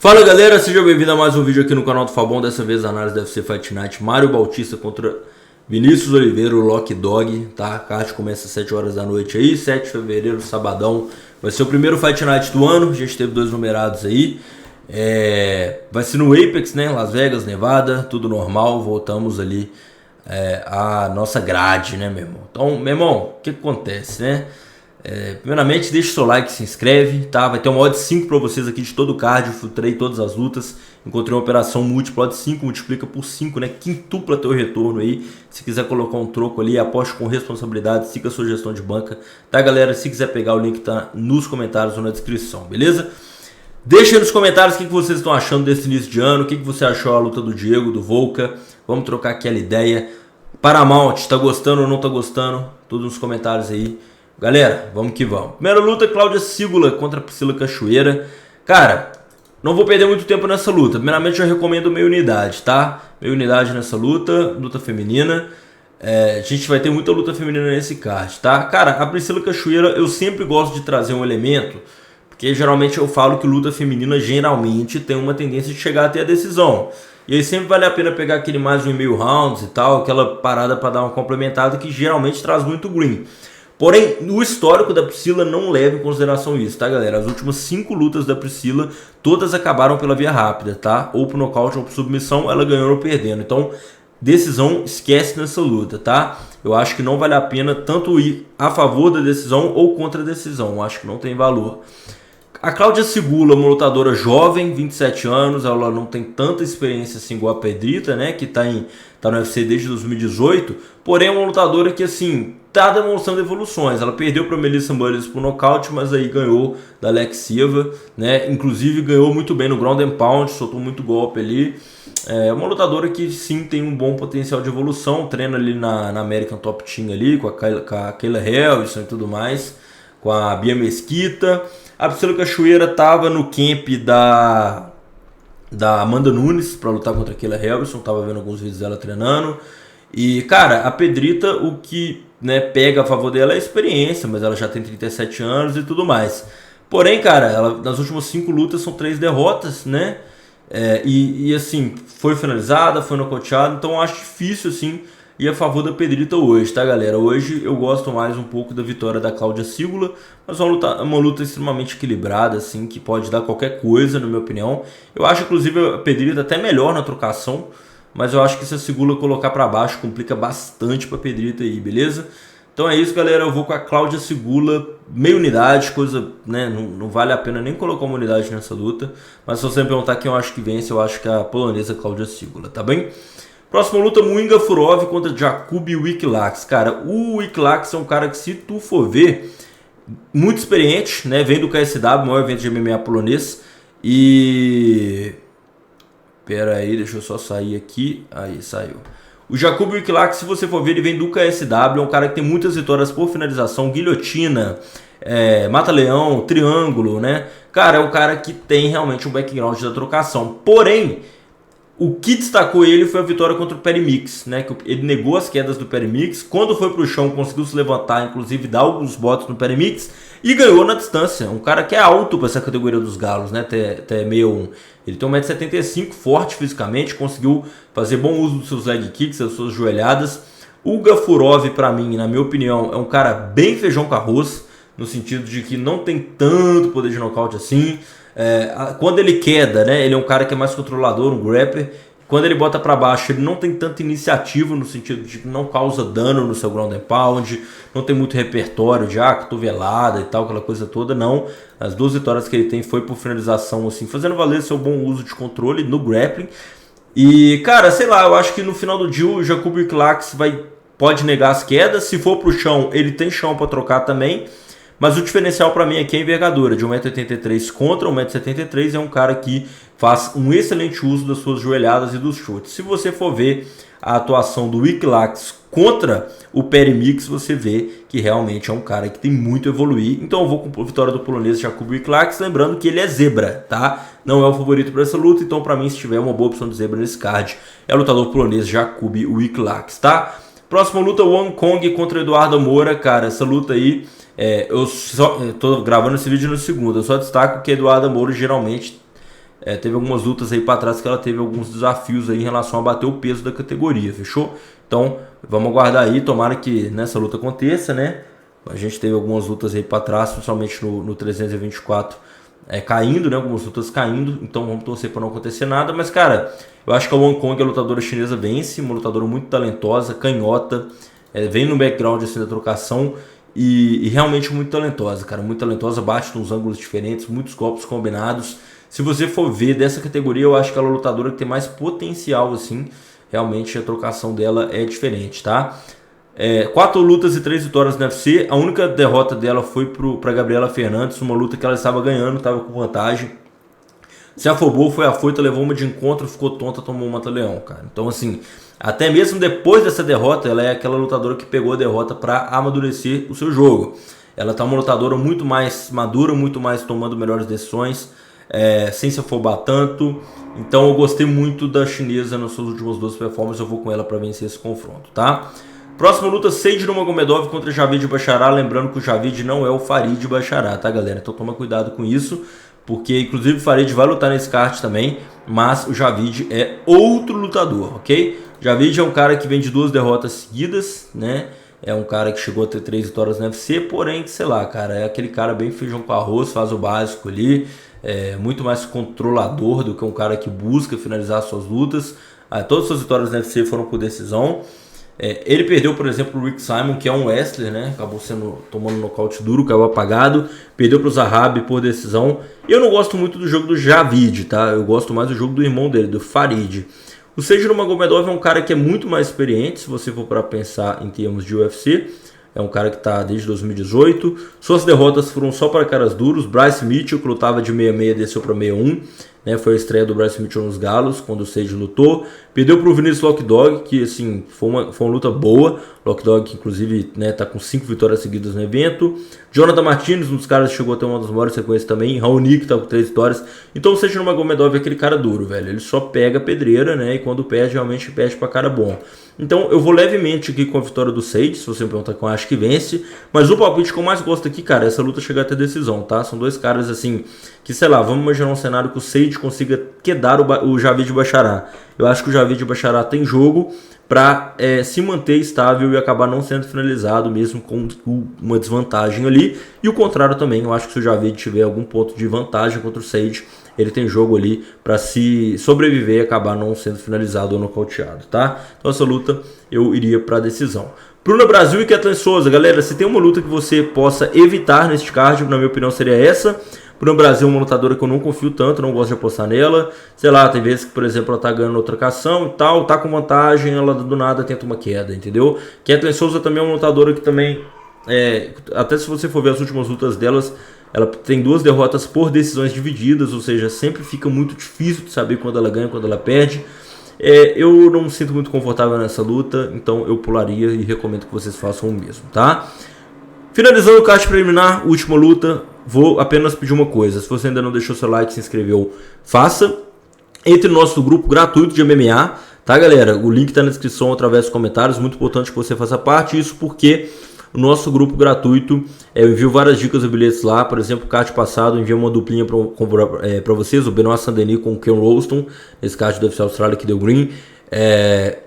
Fala galera, seja bem-vindo a mais um vídeo aqui no canal do Fabão. Dessa vez a análise deve ser Fight Night Mário Bautista contra Vinícius Oliveira, o Lock Dog, tá? A card começa às 7 horas da noite aí, 7 de fevereiro, sabadão. Vai ser o primeiro Fight Night do ano, a gente teve dois numerados aí. Vai ser no Apex, né? Las Vegas, Nevada, tudo normal. Voltamos ali a nossa grade, né, meu irmão? Então, meu irmão, o que acontece, né? Primeiramente, deixa o seu like, se inscreve, tá? Vai ter uma odd 5 pra vocês aqui de todo o card. Eu filtrei todas as lutas, encontrei uma operação múltipla, odd 5 multiplica por 5, né? Quintupla teu retorno aí. Se quiser colocar um troco ali, aposte com responsabilidade, siga a sua gestão de banca, tá, galera? Se quiser pegar o link, tá nos comentários ou na descrição, beleza? Deixa aí nos comentários o que vocês estão achando desse início de ano, o que você achou a luta do Diego, do Volca. Vamos trocar aquela ideia. Paramount, tá gostando ou não tá gostando? Tudo nos comentários aí. Galera, vamos que vamos. Primeira luta, Cláudia Sigula contra Priscila Cachoeira. Cara, não vou perder muito tempo nessa luta. Primeiramente, eu recomendo meia unidade, tá? Meia unidade nessa luta, luta feminina. A gente vai ter muita luta feminina nesse card, tá? Cara, a Priscila Cachoeira, eu sempre gosto de trazer um elemento, porque geralmente eu falo que luta feminina geralmente tem uma tendência de chegar até a decisão. E aí sempre vale a pena pegar aquele mais de 1,5 rounds e tal, aquela parada para dar uma complementada que geralmente traz muito green. Porém, o histórico da Priscila não leva em consideração isso, tá, galera? As últimas 5 lutas da Priscila, todas acabaram pela via rápida, tá? Ou por nocaute ou por submissão, ela ganhou ou perdendo. Então, decisão, esquece nessa luta, tá? Eu acho que não vale a pena tanto ir a favor da decisão ou contra a decisão. Eu acho que não tem valor. A Cláudia Sigula, uma lutadora jovem, 27 anos, ela não tem tanta experiência assim igual a Pedrita, né? Que tá no UFC desde 2018, porém é uma lutadora que, assim, tá demonstrando evoluções. Ela perdeu para Melissa Mullins por nocaute, mas aí ganhou da Alex Silva, né? Inclusive ganhou muito bem no ground and pound, soltou muito golpe ali. É uma lutadora que sim tem um bom potencial de evolução, treina ali na American Top Team ali, com a Kayla Harrison e tudo mais, com a Bia Mesquita. A Priscila Cachoeira tava no camp da Amanda Nunes para lutar contra a Kayla Harrison, tava vendo alguns vídeos dela treinando. E, cara, a Pedrita, o que, né, pega a favor dela é a experiência, mas ela já tem 37 anos e tudo mais. Porém, cara, ela, nas últimas 5 lutas são 3 derrotas, né? E assim, foi finalizada, foi nocauteada, então eu acho difícil, assim, ir a favor da Pedrita hoje, tá, galera? Hoje eu gosto mais um pouco da vitória da Cláudia Sigula, mas uma luta extremamente equilibrada, assim, que pode dar qualquer coisa, na minha opinião. Eu acho, inclusive, a Pedrita até melhor na trocação, mas eu acho que se a Sigula colocar pra baixo, complica bastante pra Pedrita aí, beleza? Então é isso, galera. Eu vou com a Cláudia Sigula, meia unidade, coisa, né? Não vale a pena nem colocar uma unidade nessa luta. Mas se você me perguntar quem eu acho que vence, eu acho que é a polonesa Cláudia Sigula, tá bem? Próxima luta, Muinga Furov contra Jakub Wikilax. Cara, o Wikilax é um cara que, se tu for ver, muito experiente, né? Vem do KSW, maior evento de MMA polonês. E... pera aí, deixa eu só sair aqui. Aí, saiu. O Jakub Wikilax, se você for ver, ele vem do KSW. É um cara que tem muitas vitórias por finalização, guilhotina, mata-leão, triângulo, né? Cara, é um cara que tem realmente um background da trocação. Porém, o que destacou ele foi a vitória contra o Perry Mix, né? Que ele negou as quedas do Perry Mix. Quando foi pro chão, conseguiu se levantar, inclusive dar alguns botes no Perry Mix. E ganhou na distância. Um cara que é alto para essa categoria dos galos, né? Até 61. Ele tem 1,75 m, forte fisicamente. Conseguiu fazer bom uso dos seus leg kicks, das suas joelhadas. O Gafurov, para mim, na minha opinião, é um cara bem feijão com arroz. No sentido de que não tem tanto poder de nocaute assim. Quando ele queda, né, ele é um cara que é mais controlador, um grappler. Quando ele bota para baixo, ele não tem tanta iniciativa, no sentido de que não causa dano no seu ground and pound, não tem muito repertório de cotovelada e tal, aquela coisa toda, não. As 2 vitórias que ele tem foi por finalização, assim, fazendo valer seu bom uso de controle no grappling. E, cara, sei lá, eu acho que no final do dia o Jakub Wikilax pode negar as quedas. Se for pro chão, ele tem chão para trocar também. Mas o diferencial para mim aqui é a envergadura, de 1,83 m contra 1,73 m, é um cara que faz um excelente uso das suas joelhadas e dos chutes. Se você for ver a atuação do Wikilax contra o Perry Mix, você vê que realmente é um cara que tem muito a evoluir. Então eu vou com a vitória do polonês Jakub Wikilax, lembrando que ele é zebra, tá? Não é o favorito para essa luta, então para mim, se tiver uma boa opção de zebra nesse card, é o lutador polonês Jakub Wikilax, tá? Próxima luta, Wong Kong contra Eduardo Moura, cara, essa luta aí... eu tô gravando esse vídeo no segundo, eu só destaco que Eduardo Moura geralmente teve algumas lutas aí para trás que ela teve alguns desafios aí em relação a bater o peso da categoria, fechou? Então vamos aguardar aí, tomara que nessa luta aconteça, né? A gente teve algumas lutas aí para trás, principalmente no 324, caindo, né? Algumas lutas caindo, então vamos torcer para não acontecer nada. Mas, cara, eu acho que a Wang Kong, a lutadora chinesa, vence, uma lutadora muito talentosa, canhota, vem no background assim da trocação e realmente muito talentosa, cara, muito talentosa, bate nos ângulos diferentes, muitos golpes combinados. Se você for ver dessa categoria, eu acho que ela é a lutadora que tem mais potencial, assim, realmente a trocação dela é diferente, tá? 4 lutas e 3 vitórias no UFC. A única derrota dela foi para Gabriela Fernandes, uma luta que ela estava ganhando, estava com vantagem. Se afobou, foi afoita, levou uma de encontro, ficou tonta, tomou um mata-leão, cara. Então, assim, até mesmo depois dessa derrota, ela é aquela lutadora que pegou a derrota para amadurecer o seu jogo. Ela tá uma lutadora muito mais madura, muito mais tomando melhores decisões, sem se afobar tanto. Então, eu gostei muito da chinesa nas suas últimas 2 performances. Eu vou com ela para vencer esse confronto, tá? Próxima luta, Seid Nurmagomedov contra Javid Bacharach. Lembrando que o Javid não é o Farid Bacharach, tá, galera? Então toma cuidado com isso, porque inclusive o Farid vai lutar nesse card também, mas o Javid é outro lutador, ok? O Javid é um cara que vem de 2 derrotas seguidas, né? É um cara que chegou a ter 3 vitórias no UFC, porém, sei lá, cara, é aquele cara bem feijão com arroz, faz o básico ali, muito mais controlador do que um cara que busca finalizar suas lutas. Todas as suas vitórias no UFC foram por decisão. Ele perdeu, por exemplo, o Rick Simon, que é um wrestler, né? Acabou tomando um nocaute duro, caiu apagado. Perdeu para o Zahabi por decisão. Eu não gosto muito do jogo do Javid, tá? Eu gosto mais do jogo do irmão dele, do Farid. O Seid Nurmagomedov é um cara que é muito mais experiente, se você for para pensar em termos de UFC. É um cara que está desde 2018. Suas derrotas foram só para caras duros. Bryce Mitchell, que lutava de 66, desceu para 61. Né, foi a estreia do Bryce Mitchell nos Galos, quando o Seid lutou. Perdeu para o Vinicius Lockdog, que assim, foi uma luta boa. Lockdog, que inclusive tá com 5 vitórias seguidas no evento. Jonathan Martinez, um dos caras que chegou a ter uma das maiores sequências também. Raoni, que tá com 3 vitórias. Então o Seid Nurmagomedov é aquele cara duro, velho. Ele só pega pedreira, né? E quando perde, realmente perde pra cara bom. Então eu vou levemente aqui com a vitória do Seid, se você me perguntar quem eu acho que vence. Mas o palpite que eu mais gosto aqui, cara, é essa luta chegar até decisão, tá? São 2 caras assim, que sei lá, vamos imaginar um cenário que o Seid consiga quedar o Javid Bacharach. Eu acho que o Javid Bacharach tem jogo para se manter estável e acabar não sendo finalizado, mesmo com uma desvantagem ali. E o contrário também, eu acho que se o Javid tiver algum ponto de vantagem contra o Seid, ele tem jogo ali para se sobreviver e acabar não sendo finalizado ou nocauteado, tá? Então essa luta eu iria para decisão. Bruna Brasil e Kathleen Souza, galera, se tem uma luta que você possa evitar neste card, na minha opinião seria essa. Bruna Brasil é uma lutadora que eu não confio tanto, não gosto de apostar nela. Sei lá, tem vezes que, por exemplo, ela tá ganhando outra trocação e tal, tá com vantagem, ela do nada tenta uma queda, entendeu? Kathleen Souza também é uma lutadora que também, até se você for ver as últimas lutas delas, ela tem 2 derrotas por decisões divididas, ou seja, sempre fica muito difícil de saber quando ela ganha e quando ela perde. Eu não me sinto muito confortável nessa luta, então eu pularia e recomendo que vocês façam o mesmo, tá? Finalizando o card preliminar, última luta, vou apenas pedir uma coisa. Se você ainda não deixou seu like, se inscreveu, faça. Entre no nosso grupo gratuito de MMA, tá, galera? O link está na descrição através dos comentários. Muito importante que você faça parte. Isso porque o nosso grupo gratuito, eu envio várias dicas e bilhetes lá. Por exemplo, o card passado, eu enviei uma duplinha para vocês. O Benoit Saint-Denis com o Ken Ralston, nesse card do UFC Austrália que deu green.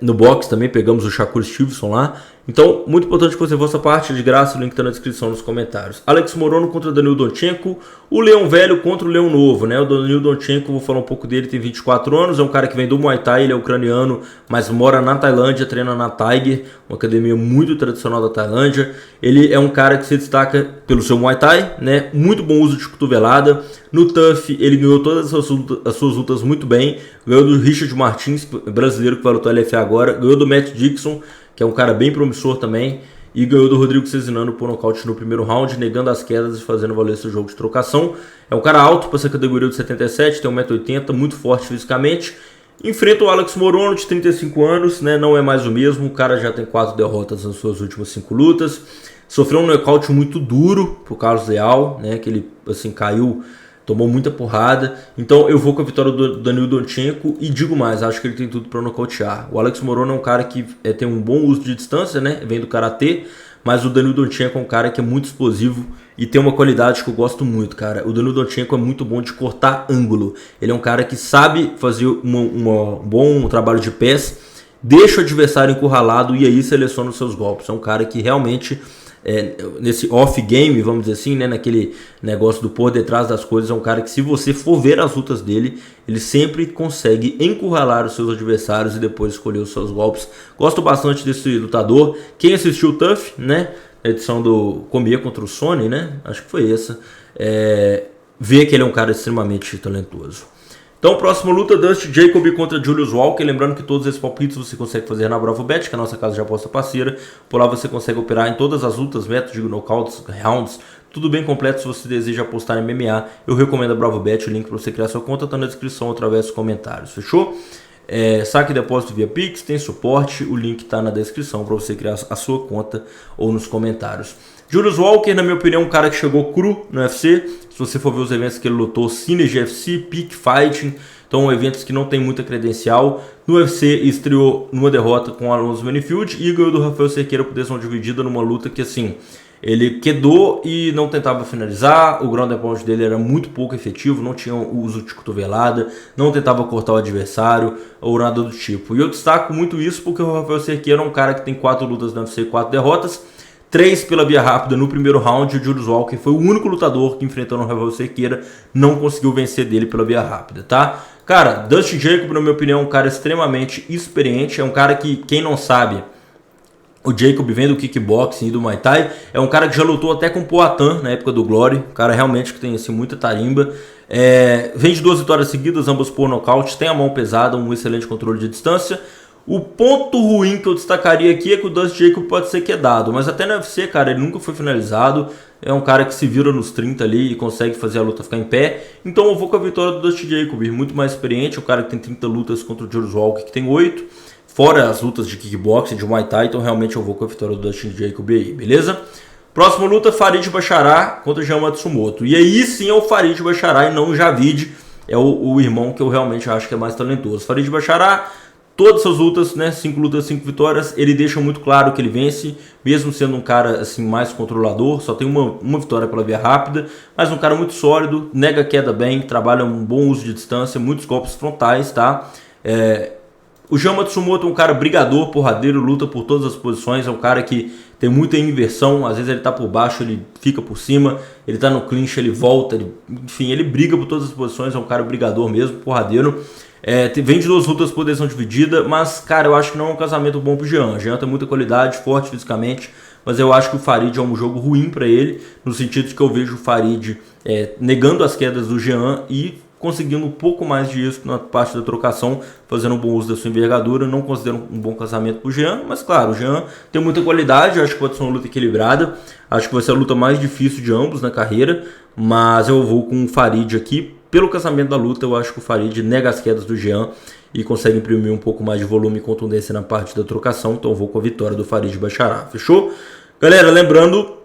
No box também pegamos o Shakur Stevenson lá. Então, muito importante que você faça parte, de graça, o link está na descrição nos comentários. Alex Morono contra Danil Donchenko, o Leão Velho contra o Leão Novo, né? O Danil Donchenko, vou falar um pouco dele, tem 24 anos, é um cara que vem do Muay Thai, ele é ucraniano, mas mora na Tailândia, treina na Tiger, uma academia muito tradicional da Tailândia. Ele é um cara que se destaca pelo seu Muay Thai, né? Muito bom uso de cotovelada. No TUF, ele ganhou todas as suas lutas muito bem, ganhou do Richard Martins, brasileiro que vai lutar LFA agora, ganhou do Matt Dixon, que é um cara bem promissor também, e ganhou do Rodrigo Cezinano por nocaute no primeiro round, negando as quedas e fazendo valer seu jogo de trocação. É um cara alto para essa categoria de 77, tem 1,80 m, muito forte fisicamente. Enfrenta o Alex Morono, de 35 anos, né? Não é mais o mesmo, o cara já tem 4 derrotas nas suas últimas 5 lutas. Sofreu um nocaute muito duro pro Carlos Leal, né? Que ele assim, caiu, tomou muita porrada. Então eu vou com a vitória do Danil Donchenko e digo mais, acho que ele tem tudo para nocautear. O Alex Morono é um cara que tem um bom uso de distância, né? Vem do karatê, mas o Danil Donchenko é um cara que é muito explosivo e tem uma qualidade que eu gosto muito, cara. O Danil Donchenko é muito bom de cortar ângulo. Ele é um cara que sabe fazer um bom trabalho de pés, deixa o adversário encurralado e aí seleciona os seus golpes. É um cara que realmente, nesse off-game, vamos dizer assim, né, naquele negócio do por detrás das coisas, é um cara que, se você for ver as lutas dele, ele sempre consegue encurralar os seus adversários e depois escolher os seus golpes. Gosto bastante desse lutador. Quem assistiu o TUF, né, a edição do Cormier contra o Sony, né, acho que foi essa, vê que ele é um cara extremamente talentoso. Então, próxima luta, Dustin Jacob contra Julius Walker. Lembrando que todos esses palpites você consegue fazer na BravoBet, que é a nossa casa de aposta parceira. Por lá você consegue operar em todas as lutas, métodos de knockouts, rounds, tudo bem completo. Se você deseja apostar em MMA, eu recomendo a BravoBet. O link para você criar sua conta está na descrição através dos comentários, fechou? Saque e depósito via Pix, tem suporte, o link está na descrição para você criar a sua conta ou nos comentários. Julius Walker, na minha opinião, é um cara que chegou cru no UFC. Se você for ver os eventos que ele lutou, Synergy FC, Peak Fighting, então eventos que não tem muita credencial. No UFC estreou numa derrota com o Alonso Menifield e ganhou do Rafael Cerqueira por decisão dividida numa luta que, assim, ele quedou e não tentava finalizar, o ground and pound dele era muito pouco efetivo, não tinha o uso de cotovelada, não tentava cortar o adversário ou nada do tipo. E eu destaco muito isso porque o Rafael Cerqueira é um cara que tem 4 lutas no UFC e 4 derrotas, 3 pela via rápida no primeiro round. O Julius Walker foi o único lutador que, enfrentando o Rafael Cerqueira, não conseguiu vencer dele pela via rápida, tá? Cara, Dustin Jacob, na minha opinião, é um cara extremamente experiente, é um cara que, quem não sabe, o Jacob vem do kickboxing e do Muay Thai, é um cara que já lutou até com o Poatan na época do Glory, um cara realmente que tem assim, muita tarimba, vem de 2 vitórias seguidas, ambos por nocaute, tem a mão pesada, um excelente controle de distância. O ponto ruim que eu destacaria aqui é que o Dustin Jacob pode ser quedado, mas até no UFC, cara, ele nunca foi finalizado, é um cara que se vira nos 30 ali e consegue fazer a luta ficar em pé, então eu vou com a vitória do Dustin Jacob, muito mais experiente, um cara que tem 30 lutas contra o Julius Walker, que tem 8, fora as lutas de kickboxing, de Muay Thai, então realmente eu vou com a vitória do Dustin Jacob aí, beleza? Próxima luta, Farid Basharat contra Jean Matsumoto, e aí sim é o Farid Basharat e não o Javid, é o irmão que eu realmente acho que é mais talentoso. Farid Basharat, todas essas lutas, né, 5 lutas, 5 vitórias, ele deixa muito claro que ele vence, mesmo sendo um cara assim mais controlador, só tem uma vitória pela via rápida, mas um cara muito sólido, nega queda bem, trabalha um bom uso de distância, muitos golpes frontais, tá? O Jean Matsumoto é um cara brigador, porradeiro, luta por todas as posições, é um cara que tem muita inversão, às vezes ele tá por baixo, ele fica por cima, ele tá no clinch, ele volta, enfim, ele briga por todas as posições, é um cara brigador mesmo, porradeiro. Vem de 2 lutas por decisão dividida, mas, cara, eu acho que não é um casamento bom pro Jean. O Jean tem muita qualidade, forte fisicamente, mas eu acho que o Farid é um jogo ruim para ele, no sentido de que eu vejo o Farid negando as quedas do Jean e conseguindo um pouco mais de êxito na parte da trocação, fazendo um bom uso da sua envergadura. Não considero um bom casamento pro Jean, mas claro, o Jean tem muita qualidade, eu acho que pode ser uma luta equilibrada, acho que vai ser a luta mais difícil de ambos na carreira, mas eu vou com o Farid aqui. Pelo casamento da luta, eu acho que o Farid nega as quedas do Jean e consegue imprimir um pouco mais de volume e contundência na parte da trocação, então eu vou com a vitória do Farid Basharat, fechou? Galera, lembrando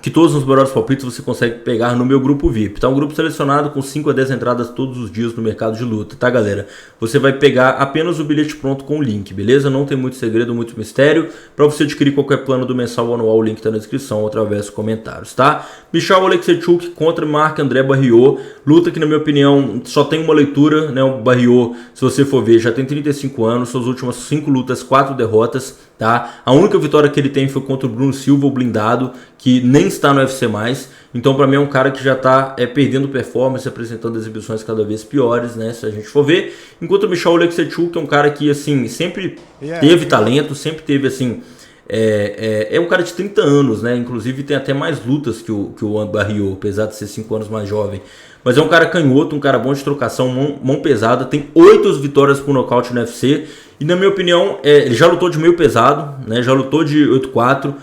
que todos os melhores palpites você consegue pegar no meu grupo VIP, tá? Um grupo selecionado com 5 a 10 entradas todos os dias no mercado de luta, tá, galera? Você vai pegar apenas o bilhete pronto com o link, beleza? Não tem muito segredo, muito mistério. Para você adquirir qualquer plano do mensal ou anual, o link tá na descrição ou através dos comentários, tá? Michal Oleksiejczuk contra Marc-André Barriault, luta que, na minha opinião, só tem uma leitura, né? O Barriault, se você for ver, já tem 35 anos, suas últimas 5 lutas, 4 derrotas, tá? A única vitória que ele tem foi contra o Bruno Silva, o blindado, que nem está no UFC mais. Então, para mim, é um cara que já está perdendo performance, apresentando exibições cada vez piores, né? Se a gente for ver. Enquanto o Michal Oleksiejczuk é um cara que, assim, sempre teve talento, sempre teve, assim... É um cara de 30 anos, né? Inclusive tem até mais lutas que o Barriault, apesar de ser 5 anos mais jovem. Mas é um cara canhoto, um cara bom de trocação, mão pesada. Tem 8 vitórias por nocaute no UFC. E, na minha opinião, ele já lutou de meio pesado, né? Já lutou de 8-4.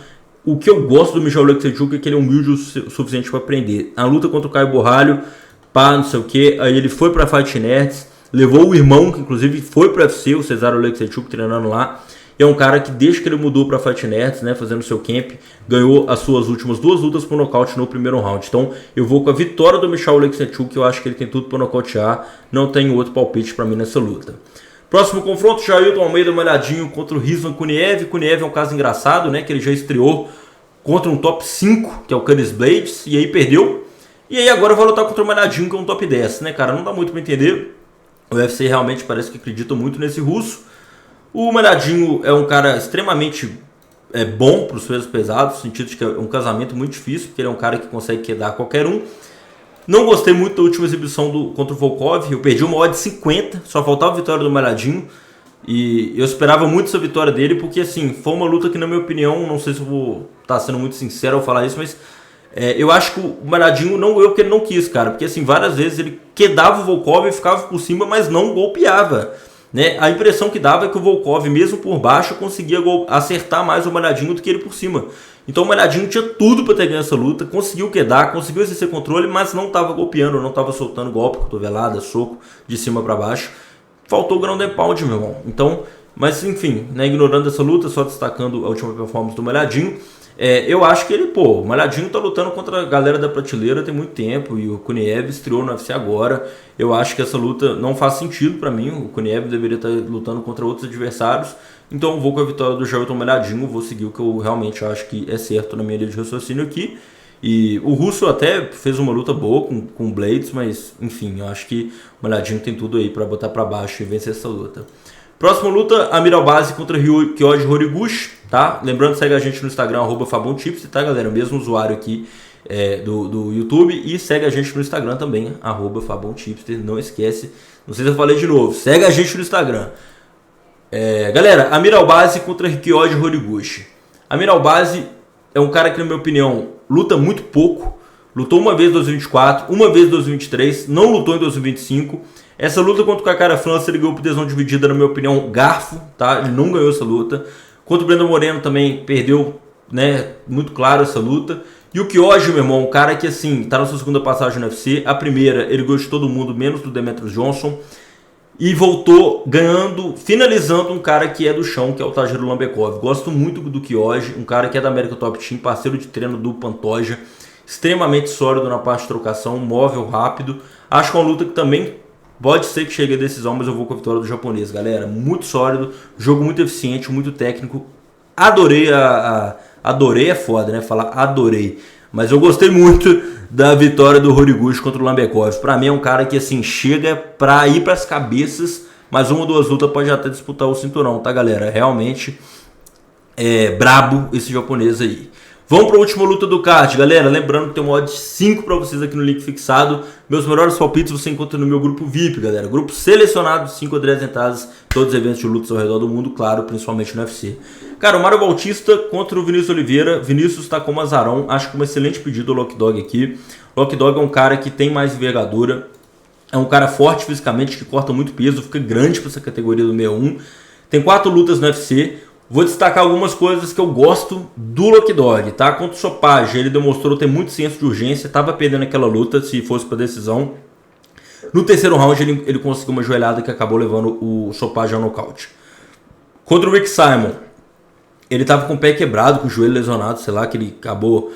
O que eu gosto do Michal Oleksiejczuk é que ele é humilde o suficiente para aprender. A luta contra o Caio Borralho, pá, não sei o que. Aí ele foi para Fight Nerds, levou o irmão, que inclusive foi para o UFC, o Cesar Oleksiejczuk, treinando lá. E é um cara que, desde que ele mudou para Fight Nerds, né, fazendo seu camp, ganhou as suas últimas 2 lutas por nocaute no primeiro round. Então eu vou com a vitória do Michal Oleksiejczuk, que eu acho que ele tem tudo para nocautear. Não tem outro palpite para mim nessa luta. Próximo confronto, Jailton Almeida Malhadinho contra o Rizvan Kuniev. Kuniev é um caso engraçado, né? Que ele já estreou contra um top 5, que é o Curtis Blades, e aí perdeu. E aí agora vai lutar contra o Malhadinho, que é um top 10, né, cara? Não dá muito pra entender. O UFC realmente parece que acredita muito nesse russo. O Malhadinho é um cara extremamente bom para os pesos pesados, no sentido de que é um casamento muito difícil, porque ele é um cara que consegue quedar qualquer um. Não gostei muito da última exibição contra o Volkov, eu perdi uma odd de 50, só faltava a vitória do Malhadinho. E eu esperava muito essa vitória dele, porque assim, foi uma luta que, na minha opinião, não sei se eu vou estar sendo muito sincero ao falar isso, mas eu acho que o Malhadinho não ganhou porque ele não quis, cara. Porque assim, várias vezes ele quedava o Volkov e ficava por cima, mas não golpeava, né? A impressão que dava é que o Volkov, mesmo por baixo, conseguia acertar mais o Malhadinho do que ele por cima. Então o Malhadinho tinha tudo para ter ganho essa luta, conseguiu quedar, conseguiu exercer controle, mas não estava golpeando, não estava soltando golpe, cotovelada, soco de cima para baixo. Faltou o ground and pound, meu irmão. Então, mas enfim, né, ignorando essa luta, só destacando a última performance do Malhadinho, eu acho que o Malhadinho tá lutando contra a galera da prateleira tem muito tempo, e o Kuniev estreou no UFC agora. Eu acho que essa luta não faz sentido para mim, o Kuniev deveria estar lutando contra outros adversários. Então eu vou com a vitória do Jailton Malhadinho, vou seguir o que eu realmente acho que é certo na minha linha de raciocínio aqui. E o russo até fez uma luta boa com o Blades, mas enfim, eu acho que o Malhadinho tem tudo aí para botar para baixo e vencer essa luta. Próxima luta, Amir Albazi contra Kyoji Horiguchi, tá? Lembrando, segue a gente no Instagram, @FabonTips, tá, galera? O mesmo usuário aqui do YouTube. E segue a gente no Instagram também, @FabonTips, não esquece. Não sei se eu falei de novo, segue a gente no Instagram. Galera, Amir Albazi contra Kyoji Horiguchi. Amir Albazi é um cara que, na minha opinião, luta muito pouco. Lutou uma vez em 2024, uma vez em 2023, não lutou em 2025. Essa luta contra o Kakara França, ele ganhou por decisão dividida, na minha opinião, garfo, tá? Ele não ganhou essa luta. Contra o Brandon Moreno também perdeu, né? Muito claro essa luta. E o Kyoji, meu irmão, um cara que, assim, tá na sua segunda passagem no UFC. A primeira, ele ganhou de todo mundo, menos do Demetrius Johnson. E voltou ganhando, finalizando um cara que é do chão, que é o Tajiro Lambekov. Gosto muito do Kyoji, um cara que é da American Top Team, parceiro de treino do Pantoja. Extremamente sólido na parte de trocação, móvel, rápido. Acho que é uma luta que também pode ser que chegue a decisão, mas eu vou com a vitória do japonês, galera. Muito sólido, jogo muito eficiente, muito técnico. Adorei adorei é foda, né? Falar adorei. Mas eu gostei muito da vitória do Horiguchi contra o Lambekov. Pra mim é um cara que, assim, chega pra ir pras cabeças, mas uma ou duas lutas pode até disputar o cinturão, tá, galera? Realmente brabo esse japonês aí. Vamos para a última luta do card, galera. Lembrando que tem uma odd 5 para vocês aqui no link fixado. Meus melhores palpites você encontra no meu grupo VIP, galera. Grupo selecionado, 5 a 10 entradas, todos os eventos de lutas ao redor do mundo, claro, principalmente no UFC. Cara, o Mário Bautista contra o Vinícius Oliveira. Vinícius está com azarão. Acho que um excelente pedido do Lock Dog aqui. Lock Dog é um cara que tem mais envergadura. É um cara forte fisicamente, que corta muito peso, fica grande para essa categoria do 61. Tem 4 lutas no UFC. Vou destacar algumas coisas que eu gosto do Lock Dog, tá? Contra o Sopage, ele demonstrou ter muito senso de urgência, tava perdendo aquela luta se fosse para decisão. No terceiro round ele conseguiu uma joelhada que acabou levando o Sopage ao nocaute. Contra o Rick Simon, ele tava com o pé quebrado, com o joelho lesionado, sei lá, que ele acabou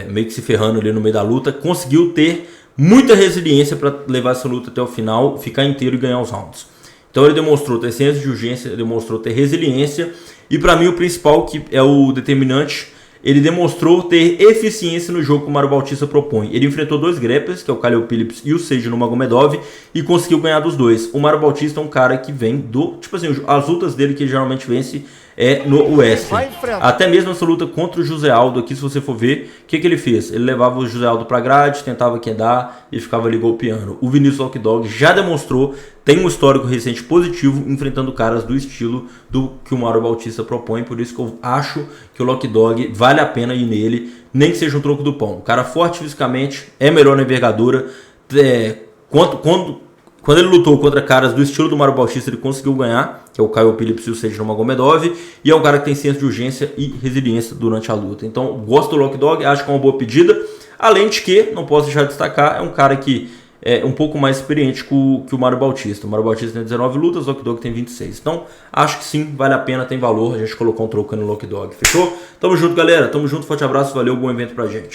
meio que se ferrando ali no meio da luta. Conseguiu ter muita resiliência para levar essa luta até o final, ficar inteiro e ganhar os rounds. Então ele demonstrou ter senso de urgência, demonstrou ter resiliência. E para mim o principal, que é o determinante, ele demonstrou ter eficiência no jogo que o Mário Bautista propõe. Ele enfrentou 2 grapplers, que é o Khalil Phillips e o Seiji Nurmagomedov, e conseguiu ganhar dos 2. O Mário Bautista é um cara que vem do... Tipo assim, as lutas dele que ele geralmente vence no Western. Até mesmo essa luta contra o José Aldo aqui, se você for ver, o que ele fez? Ele levava o José Aldo pra grade, tentava quedar e ficava ali golpeando. O Vinícius Lock Dog já demonstrou, tem um histórico recente positivo, enfrentando caras do estilo do que o Mário Bautista propõe. Por isso que eu acho que o Lock Dog vale a pena ir nele, nem que seja um troco do pão. Um cara forte fisicamente, é melhor na envergadura. Quando ele lutou contra caras do estilo do Mário Bautista, ele conseguiu ganhar, que é o Khalil Phillips e o Seiji Nurmagomedov, e é um cara que tem senso de urgência e resiliência durante a luta. Então, gosto do Lock Dog, acho que é uma boa pedida. Além de que, não posso deixar de destacar, é um cara que é um pouco mais experiente que o Mário Bautista. O Mário Bautista tem 19 lutas, o Lock Dog tem 26. Então, acho que sim, vale a pena, tem valor. A gente colocou um troco no Lock Dog, fechou? Tamo junto, galera. Tamo junto, forte abraço, valeu, bom evento pra gente.